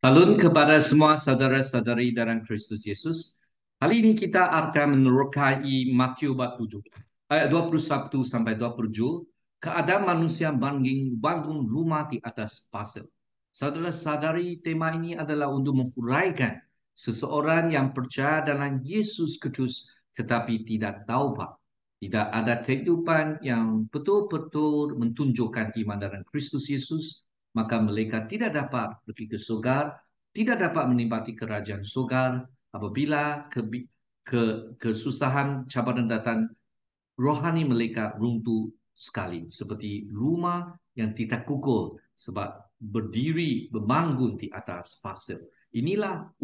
Salam kepada semua saudara-saudari dalam Kristus Yesus. Hari ini kita akan menerokai Matius bab 7, ayat 21 sampai 27. Keadaan manusia bangun rumah di atas pasir. Saudara-saudari, tema ini adalah untuk menghuraikan seseorang yang percaya dalam Yesus Kristus tetapi tidak taubat. Tidak ada kehidupan yang betul-betul menunjukkan iman dalam Kristus Yesus, maka mereka tidak dapat pergi ke surga, tidak dapat menikmati kerajaan surga apabila kesusahan, cabaran datang, rohani mereka runtuh sekali. Seperti rumah yang tidak kukuh sebab berdiri, membangun di atas pasir. Inilah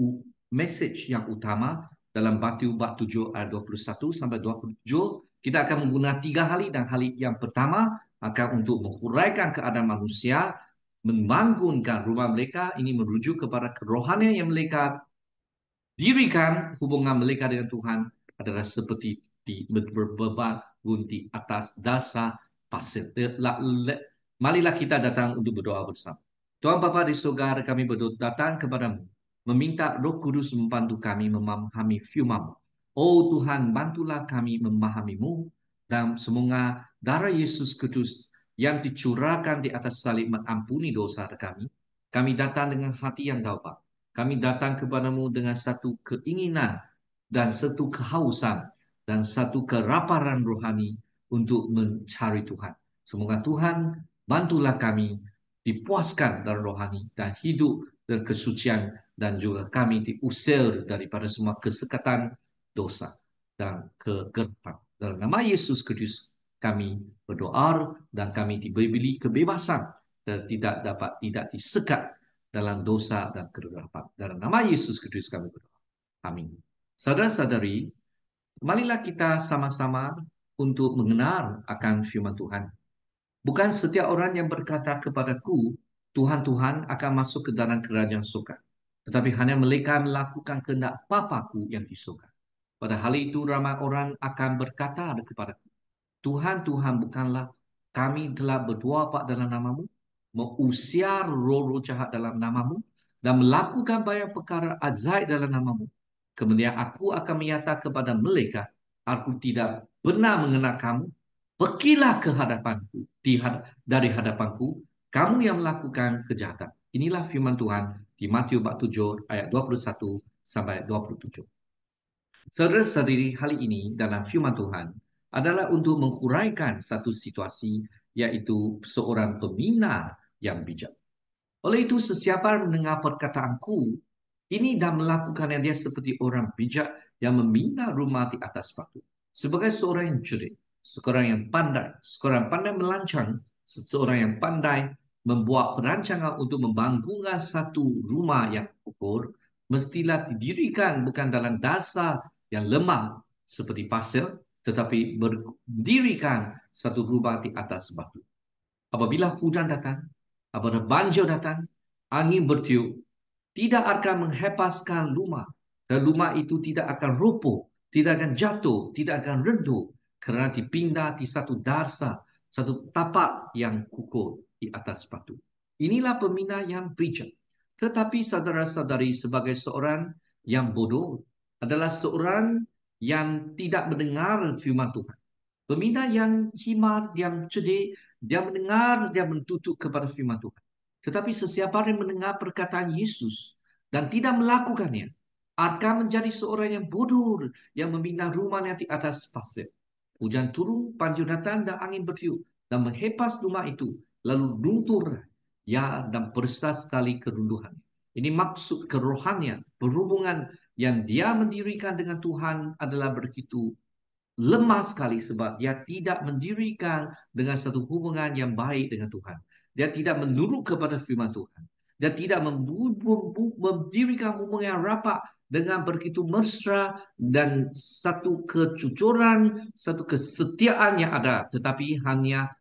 message yang utama dalam Matius bab 7 ayat 21 sampai 27. Kita akan menggunakan 3 hal, dan hal yang pertama akan untuk menghuraikan keadaan manusia membangunkan rumah mereka. Ini merujuk kepada kerohanian yang mereka dirikan. Hubungan mereka dengan Tuhan adalah seperti berbangun di atas dasar pasir. Marilah kita datang untuk berdoa bersama. Tuhan Bapa di surga, kami berdoa datang kepadamu, meminta Roh Kudus membantu kami memahami firman-Mu. Oh Tuhan, bantulah kami memahamimu, dan semoga darah Yesus Kristus yang dicurahkan di atas salib mengampuni dosa kami. Kami datang dengan hati yang taubat. Kami datang kepadamu dengan satu keinginan dan satu kehausan dan satu kelaparan rohani untuk mencari Tuhan. Semoga Tuhan bantulah kami dipuaskan dalam rohani dan hidup dan kesucian, dan juga kami diusir daripada semua kesekatan dosa dan kegelapan. Dalam nama Yesus Kristus kami berdoa, dan kami diberi kebebasan dan tidak disekat dalam dosa dan kegelapan. Dalam nama Yesus Kristus kami berdoa. Amin. Saudara-saudari, marilah kita sama-sama untuk mengenal akan firman Tuhan. Bukan setiap orang yang berkata kepadaku, Tuhan, Tuhan, akan masuk ke dalam kerajaan surga, tetapi hanya mereka melakukan kehendak Bapa-Ku yang di surga. Pada hari itu ramai orang akan berkata kepadaku, Tuhan, Tuhan, bukanlah kami telah berdoa dalam namamu, mengusir roh-roh jahat dalam namamu, dan melakukan banyak perkara ajaib dalam namamu. Kemudian aku akan menyatakan kepada mereka, aku tidak benar mengenal kamu. Pergilah ke hadapanku, dari hadapanku, kamu yang melakukan kejahatan. Inilah firman Tuhan di Matius bab 7 ayat 21 sampai 27. Saudara-saudari, hal ini dalam firman Tuhan adalah untuk menghuraikan satu situasi, yaitu seorang pembina yang bijak. Oleh itu, sesiapa mendengar perkataanku ini dan melakukannya, dia seperti orang bijak yang membina rumah di atas batu. Sebagai seorang yang cerdik, seorang yang pandai, seorang pandai melancang, seorang yang pandai membuat perancangan untuk membangunkan satu rumah yang ukur, mestilah didirikan bukan dalam dasar yang lemah seperti pasir, tetapi berdirikan satu rumah di atas batu. Apabila hujan datang, apabila banjir datang, angin bertiup, tidak akan menghempaskan rumah. Dan rumah itu tidak akan roboh, tidak akan jatuh, tidak akan runtuh, kerana dipindah di satu dasar, satu tapak yang kukuh di atas batu. Inilah pembina yang bijak. Tetapi saudara-saudari, sebagai seorang yang bodoh adalah seorang yang tidak mendengar firman Tuhan. Pembina yang hikmat, yang cerdik, dia mendengar, dia mentutup kepada firman Tuhan. Tetapi sesiapa yang mendengar perkataan Yesus dan tidak melakukannya, akan menjadi seorang yang bodoh, yang membina rumahnya di atas pasir. Hujan turun, banjir datang, dan angin bertiup, dan menghempas rumah itu, lalu luntur, ya, dan besar sekali keruntuhan. Ini maksud kerohanian, berhubungan yang dia mendirikan dengan Tuhan adalah begitu lemah sekali, sebab dia tidak mendirikan dengan satu hubungan yang baik dengan Tuhan. Dia tidak menurut kepada firman Tuhan. Dia tidak mendirikan hubungan yang rapat dengan begitu mesra dan satu kejujuran, satu kesetiaan yang ada, tetapi hanya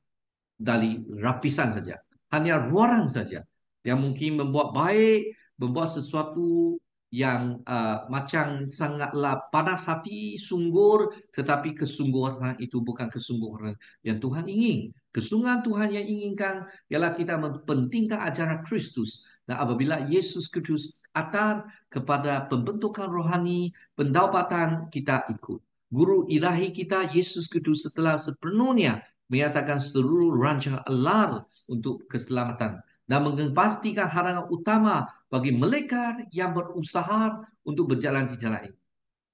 dari lapisan saja, hanya luaran saja. Dia mungkin membuat baik, membuat sesuatu yang macam sangatlah panas hati, sungguh, tetapi kesungguhan itu bukan kesungguhan yang Tuhan ingin. Kesungguhan Tuhan yang inginkan ialah kita mempentingkan ajaran Kristus Dan apabila Yesus Kristus atar kepada pembentukan rohani, pendaupatan, kita ikut. Guru ilahi kita, Yesus Kristus, setelah sepenuhnya menyatakan seluruh rancangan Allah untuk keselamatan dan memastikan harangan utama bagi mereka yang berusaha untuk berjalan di jalan ini.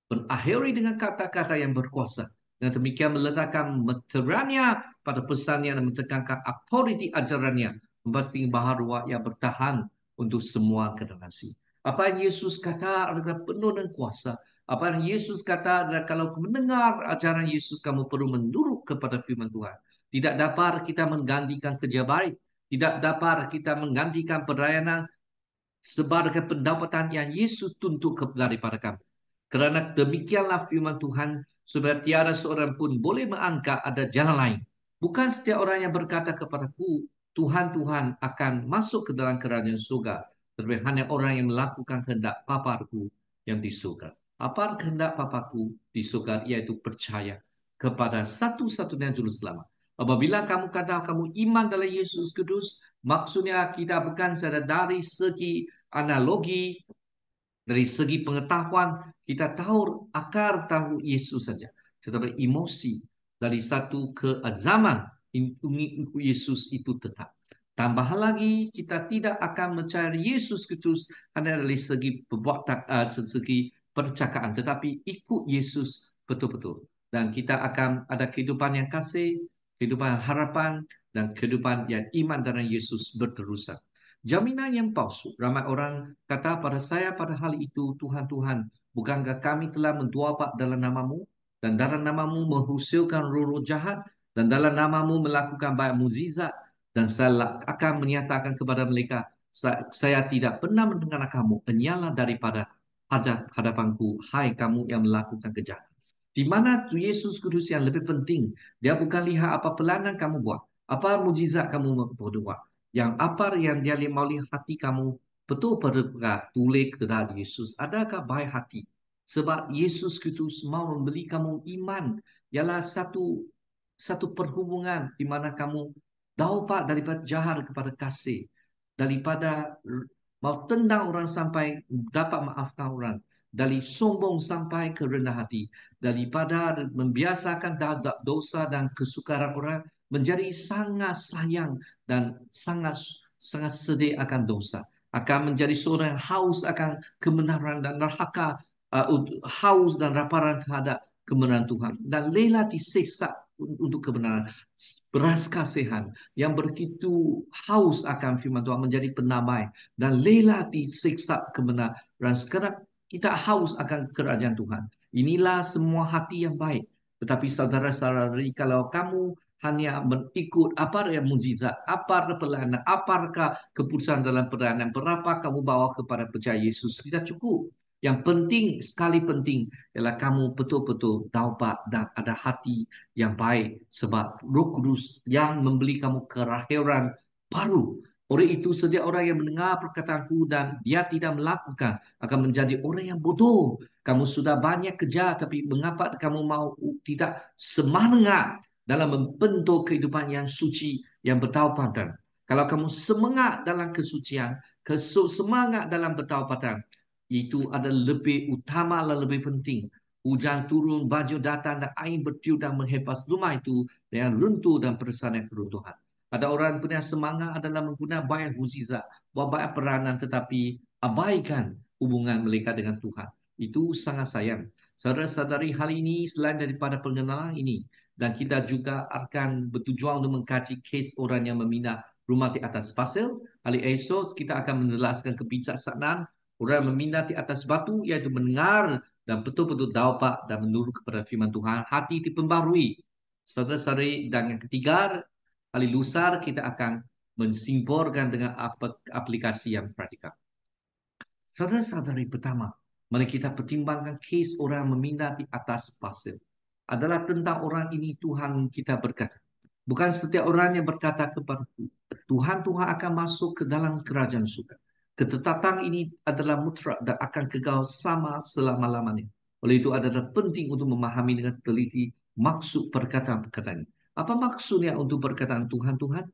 Berakhiri dengan kata-kata yang berkuasa. Dengan demikian meletakkan meterannya pada pesannya dan menekankan autoriti ajarannya. Memastikan bahawa yang bertahan untuk semua generasi. Apa yang Yesus kata adalah penuh dengan kuasa. Apa yang Yesus kata adalah kalau mendengar ajaran Yesus, kamu perlu menurut kepada firman Tuhan. Tidak dapat kita menggantikan kerja baik. Tidak dapat kita menggantikan pelayanan sebagai pendapatan yang Yesus tuntut daripada kami. Kerana demikianlah firman Tuhan, supaya tiada seorang pun boleh mengangkat ada jalan lain. Bukan setiap orang yang berkata kepadaku, Tuhan, Tuhan akan masuk ke dalam kerajaan surga. Tetapi hanya orang yang melakukan kehendak Bapaku yang di surga. Apa kehendak Bapaku di surga, iaitu percaya kepada satu-satunya juru selamat. Apabila kamu kata kamu iman dalam Yesus Kristus, maksudnya kita bukan saja dari segi analogi, dari segi pengetahuan, kita tahu akar tahu Yesus saja. Tetapi emosi dari satu keazaman ingin Yesus itu tetap. Tambah lagi, kita tidak akan mencari Yesus Kristus hanya dari segi perbuatan, segi percakapan, tetapi ikut Yesus betul-betul. Dan kita akan ada kehidupan yang kasih, kehidupan harapan, dan kehidupan yang iman dalam Yesus berterusan. Jaminan yang palsu. Ramai orang kata pada saya pada hal itu, Tuhan, Tuhan, bukankah kami telah mendoapak dalam namamu, dan dalam namamu mengusirkan roh-roh jahat, dan dalam namamu melakukan banyak mukjizat, dan saya akan menyatakan kepada mereka, saya tidak pernah mendengar kamu, penyalah daripada hadapanku, hai kamu yang melakukan kejahatan. Di mana Yesus Kudus yang lebih penting, dia bukan lihat apa pelayanan kamu buat, apa mukjizat kamu buat, yang apa yang dia mau lihat hati kamu betul pada tulis kepada Yesus. Adakah baik hati? Sebab Yesus Kristus mau membeli kamu iman. Ialah satu perhubungan di mana kamu dapat daripada jahat kepada kasih. Daripada mau tendang orang sampai dapat maafkan orang. Dari sombong sampai ke rendah hati. Daripada membiasakan dosa dan kesukaran orang menjadi sangat sayang dan sangat sangat sedih akan dosa, akan menjadi seorang yang haus akan kebenaran dan neraka, haus dan laparan terhadap kebenaran Tuhan, dan rela disiksa untuk kebenaran. Beras kasihan yang begitu haus akan firman Tuhan menjadi penamai dan rela disiksa kebenaran. Sekarang kita haus akan kerajaan Tuhan. Inilah semua hati yang baik. Tetapi saudara-saudari, kalau kamu hanya mengikut apa yang mukjizat, apa pelayanan, apakah keputusan dalam pelayanan, berapa kamu bawa kepada percaya Yesus, tidak cukup. Yang penting, sekali penting, ialah kamu betul-betul taubat dan ada hati yang baik. Sebab Roh Kudus yang memberi kamu kelahiran baru. Oleh itu, setiap orang yang mendengar perkataanku dan dia tidak melakukan akan menjadi orang yang bodoh. Kamu sudah banyak kerja, tapi mengapa kamu mau tidak semangat dalam membentuk kehidupan yang suci, yang bertaubatan? Kalau kamu semangat dalam kesucian, semangat dalam bertaubatan, itu adalah lebih utama dan lebih penting. Hujan turun, banjir datang, dan air bertiup dan menghempas rumah itu dengan runtuh dan persana keruntuhan. Ada orang punya semangat adalah menggunakan banyak mukjizat, buat banyak peranan, tetapi abaikan hubungan mereka dengan Tuhan. Itu sangat sayang. Saudara-saudari, hal ini selain daripada pengenalan ini, dan kita juga akan bertujuan untuk mengkaji kes orang yang memindah rumah di atas pasir. Hari esok kita akan menjelaskan kebijaksanaan orang memindah di atas batu, iaitu mendengar dan betul-betul dapat dan menurut kepada firman Tuhan, hati diperbarui. Saudara-saudari, dan yang ketiga, kali lusa kita akan mensimbolkan dengan aplikasi yang praktikal. Saudara-saudari, pertama, mari kita pertimbangkan kes orang memindah di atas pasir. Adalah tentang orang ini Tuhan kita berkata. Bukan setiap orang yang berkata kepadaku, Tuhan, Tuhan akan masuk ke dalam kerajaan surga. Ketetapan ini adalah mutlak dan akan kekal sama selama-lamanya. Oleh itu adalah penting untuk memahami dengan teliti maksud perkataan-perkataan ini. Apa maksudnya untuk perkataan Tuhan, Tuhan?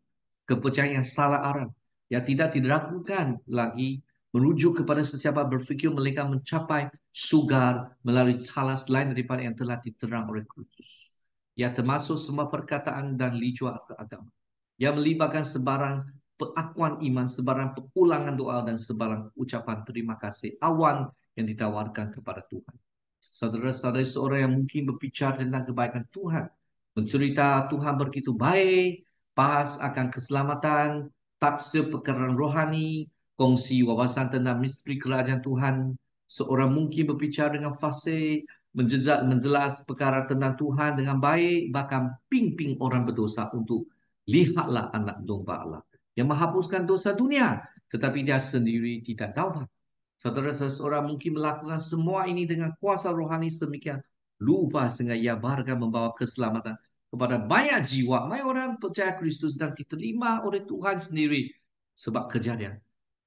Kepercayaan yang salah arah, yang tidak diragukan lagi merujuk kepada sesiapa berfikir mereka mencapai sugar melalui cara selain daripada yang telah diterang oleh Kristus. Ya, termasuk semua perkataan dan lijuah agama. Yang melibatkan sebarang pengakuan iman, sebarang pengulangan doa dan sebarang ucapan terima kasih awan yang ditawarkan kepada Tuhan. Saudara-saudara seorang yang mungkin berbicara tentang kebaikan Tuhan, mencerita Tuhan begitu baik, bahas akan keselamatan, taksir perkara rohani, kongsi wawasan tentang misteri kerajaan Tuhan. Seorang mungkin berbicara dengan fasih, menjelas perkara tentang Tuhan dengan baik, bahkan ping-ping orang berdosa untuk lihatlah anak domba Allah yang menghapuskan dosa dunia, tetapi dia sendiri tidak tahu. Saudara seseorang mungkin melakukan semua ini dengan kuasa rohani sedemikian lupa sehingga ia bahkan membawa keselamatan kepada banyak jiwa. Banyak orang percaya Kristus dan diterima oleh Tuhan sendiri sebab kejadian.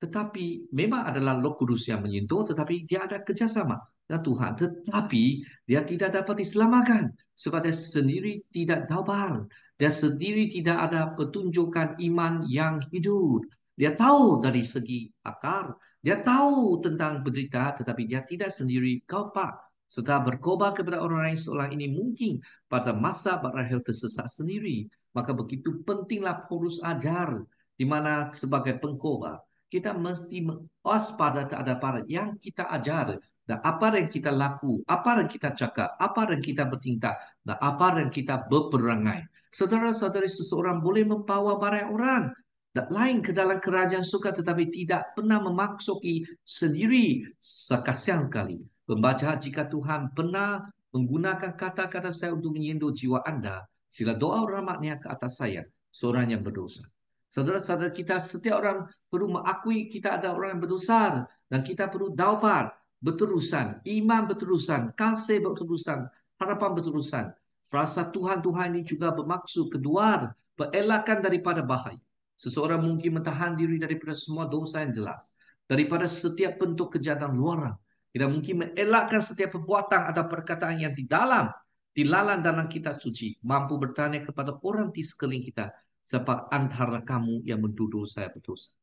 Tetapi memang adalah Roh Kudus yang menyentuh, tetapi dia ada kerjasama dengan Tuhan. Tetapi dia tidak dapat diselamatkan sebab dia sendiri tidak tahu. Dia sendiri tidak ada petunjukan iman yang hidup. Dia tahu dari segi akar, dia tahu tentang berita, tetapi dia tidak sendiri kopak. Setelah berkobar kepada orang lain seorang ini mungkin pada masa berakhir tersesat sendiri. Maka begitu pentinglah Paulus ajar di mana sebagai pengkobar kita mesti waspada terhadap apa yang kita ajar dan apa yang kita laku, apa yang kita cakap, apa yang kita bertindak dan apa yang kita berperangai. Saudara-saudari seseorang boleh membawa barang orang dan lain ke dalam kerajaan surga tetapi tidak pernah memaksuki sendiri. Sekasian kali pembaca jika Tuhan pernah menggunakan kata-kata saya untuk menyentuh jiwa anda, sila doa rahmatnya ke atas saya, seorang yang berdosa. Saudara-saudara kita, setiap orang perlu mengakui kita ada orang yang berdosa dan kita perlu taubat berterusan, iman berterusan, kasih berterusan, harapan berterusan. Frasa Tuhan-Tuhan ini juga bermaksud kedua, berelakkan daripada bahaya. Seseorang mungkin mentahan diri daripada semua dosa yang jelas, daripada setiap bentuk kejahatan luaran. Kita mungkin mengelakkan setiap perbuatan atau perkataan yang dilalang dalam kitab suci, mampu bertanya kepada orang di sekeliling kita, sebab antara kamu yang menduduh saya berdosa.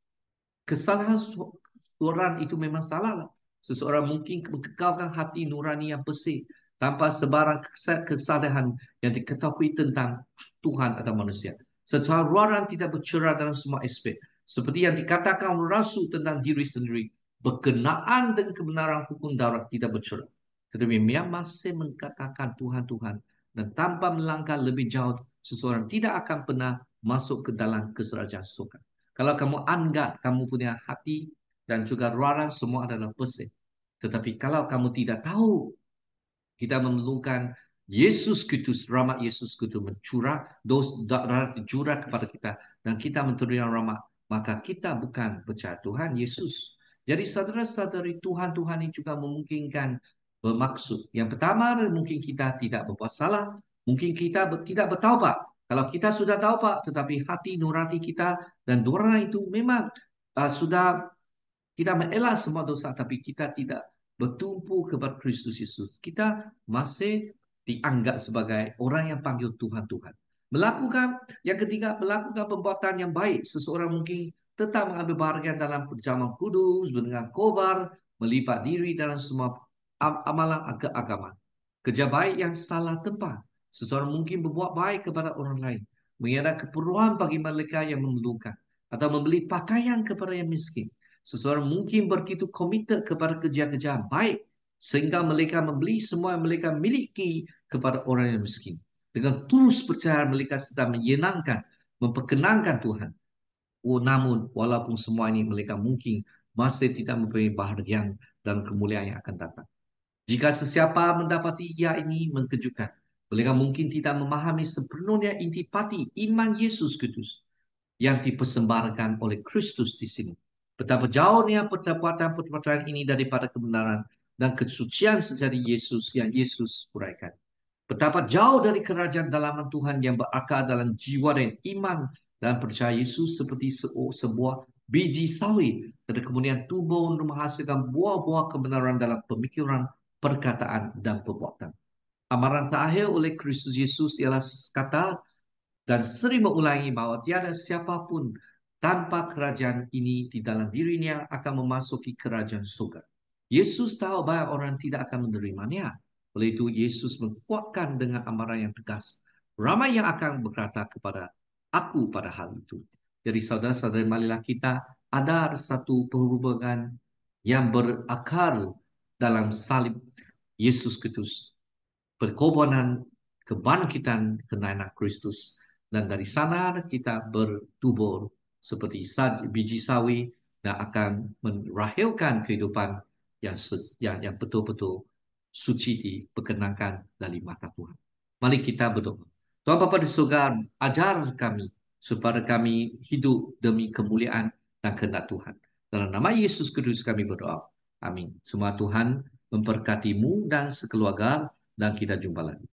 Kesalahan seorang itu memang salah. Seseorang mungkin mengekalkan hati nurani yang bersih tanpa sebarang kesalahan yang diketahui tentang Tuhan atau manusia. Secara luaran tidak bercerah dalam semua aspek. Seperti yang dikatakan Rasul tentang diri sendiri. Berkenaan dengan kebenaran hukum Taurat tidak bercerah. Tetapi dia masih mengatakan Tuhan-Tuhan. Dan tanpa melangkah lebih jauh, seseorang tidak akan pernah masuk ke dalam kerajaan surga. Kalau kamu anggap kamu punya hati dan juga luaran semua adalah bersih. Tetapi kalau kamu tidak tahu, kita memerlukan Yesus Kristus, rahmat Yesus Kristus mencurah darah dicurah kepada kita dan kita menerima rahmat, maka kita bukan percaya Tuhan Yesus. Jadi saudara-saudari Tuhan ini juga memungkinkan bermaksud. Yang pertama mungkin kita tidak berbuat salah, mungkin kita tidak bertaubat. Kalau kita sudah taubat, tetapi hati nurani kita dan doa itu memang sudah kita mengelak semua dosa, tapi kita tidak bertumpu kepada Kristus Yesus. Kita masih dianggap sebagai orang yang panggil Tuhan-Tuhan. Yang ketiga, melakukan perbuatan yang baik. Seseorang mungkin tetap mengambil bahagian dalam perjamuan kudus, mendengar khobar, melibat diri dalam semua amalan agama. Kerja baik yang salah tempat. Seseorang mungkin berbuat baik kepada orang lain, mengiadakan keperluan bagi mereka yang memerlukan, atau membeli pakaian kepada yang miskin. Seseorang mungkin begitu komited kepada kerja-kerja baik sehingga mereka membeli semua yang mereka miliki kepada orang yang miskin. Dengan terus percaya mereka sedang menyenangkan, memperkenankan Tuhan. Namun walaupun semua ini mereka mungkin masih tidak mempunyai bahagian dan kemuliaan yang akan datang. Jika sesiapa mendapati ia ini mengejutkan, mereka mungkin tidak memahami sepenuhnya intipati iman Yesus Kristus yang dipersembahkan oleh Kristus di sini. Betapa jauhnya perbuatan ini daripada kebenaran dan kesucian sejati Yesus yang Yesus uraikan. Betapa jauh dari kerajaan dalaman Tuhan yang berakar dalam jiwa dan iman dan percaya Yesus seperti sebuah biji sawit dan kemudian tumbuh untuk menghasilkan buah-buah kebenaran dalam pemikiran, perkataan, dan perbuatan. Amaran terakhir oleh Kristus Yesus ialah kata dan sering mengulangi bahawa tiada siapapun tanpa kerajaan ini di dalam dirinya akan memasuki kerajaan surga. Yesus tahu banyak orang tidak akan menerimanya. Oleh itu, Yesus menguatkan dengan amaran yang tegas. Ramai yang akan berkata kepada aku pada hal itu. Jadi saudara-saudara, marilah kita ada satu perhubungan yang berakar dalam salib Yesus Kristus, perkorbanan kebangkitan kenaik Kristus. Dan dari sana kita bertumbuh seperti biji sawi dan akan merahilkan kehidupan yang betul-betul suci diperkenankan dari mata Tuhan. Mari kita berdoa. Tuhan Bapa di surga, ajar kami supaya kami hidup demi kemuliaan dan kehendak Tuhan. Dalam nama Yesus Kristus kami berdoa. Amin. Semua Tuhan memberkatimu dan sekeluarga, dan kita jumpa lagi.